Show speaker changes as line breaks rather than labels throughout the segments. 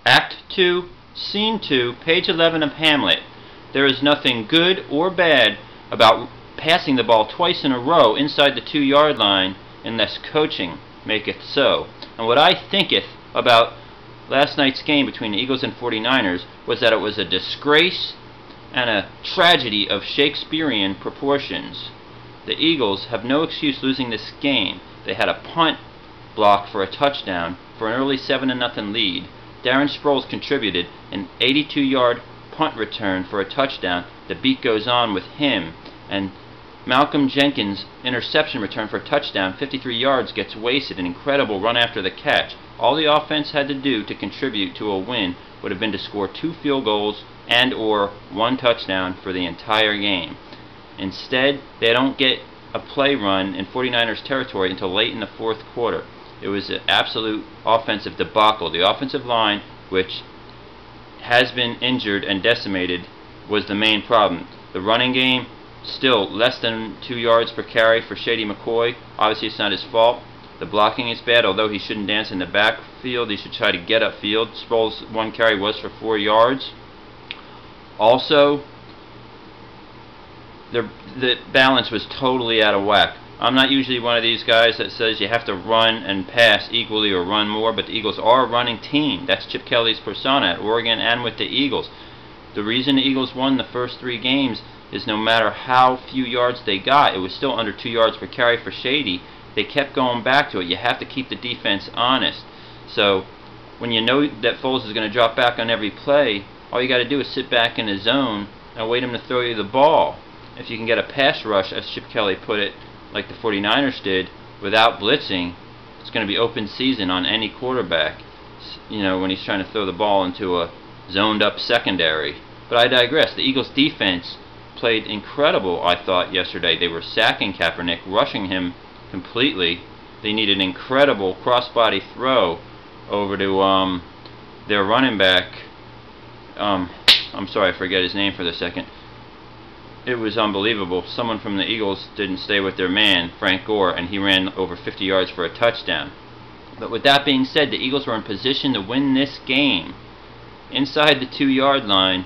Act 2, Scene 2, page 11 of Hamlet. There is nothing good or bad about passing the ball twice in a row inside the 2-yard line unless coaching maketh so. And what I thinketh about last night's game between the Eagles and 49ers was that it was a disgrace and a tragedy of Shakespearean proportions. The Eagles have no excuse losing this game. They had a punt block for a touchdown for an early 7-0 lead. Darren Sproles contributed an 82-yard punt return for a touchdown. The beat goes on with him. And Malcolm Jenkins' interception return for a touchdown, 53 yards, gets wasted. An incredible run after the catch. All the offense had to do to contribute to a win would have been to score 2 field goals and or 1 touchdown for the entire game. Instead, they don't get a play run in 49ers territory until late in the 4th quarter. It was an absolute offensive debacle. The offensive line, which has been injured and decimated, was the main problem. The running game, still less than 2 yards per carry for Shady McCoy. Obviously it's not his fault. The blocking is bad, although he shouldn't dance in the backfield. He should try to get upfield. Sproles' 1 carry was for 4 yards. Also, the balance was totally out of whack. I'm not usually one of these guys that says you have to run and pass equally or run more, but the Eagles are a running team. That's Chip Kelly's persona at Oregon and with the Eagles. The reason the Eagles won the first 3 games is no matter how few yards they got, it was still under 2 yards per carry for Shady. They kept going back to it. You have to keep the defense honest. So when you know that Foles is going to drop back on every play, all you got to do is sit back in the zone and wait him to throw you the ball. If you can get a pass rush, as Chip Kelly put it, like the 49ers did, without blitzing, it's going to be open season on any quarterback, you know, when he's trying to throw the ball into a zoned up secondary. But I digress. The Eagles defense played incredible, I thought, yesterday. They were sacking Kaepernick, rushing him completely. They needed an incredible crossbody throw over to their running back. I'm sorry, I forget his name for the second. It was unbelievable. Someone from the Eagles didn't stay with their man, Frank Gore, and he ran over 50 yards for a touchdown. But with that being said, the Eagles were in position to win this game inside the 2-yard line,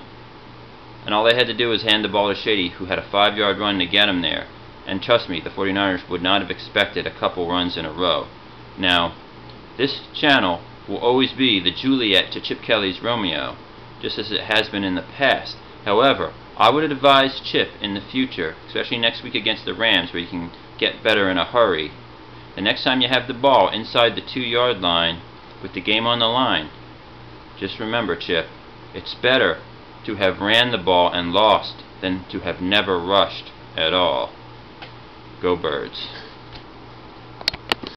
and all they had to do was hand the ball to Shady, who had a 5-yard run to get him there. And trust me, the 49ers would not have expected a couple runs in a row. Now, this channel will always be the Juliet to Chip Kelly's Romeo, just as it has been in the past. However, I would advise Chip in the future, especially next week against the Rams, where you can get better in a hurry. The next time you have the ball inside the 2-yard line with the game on the line, just remember, Chip, it's better to have ran the ball and lost than to have never rushed at all. Go Birds.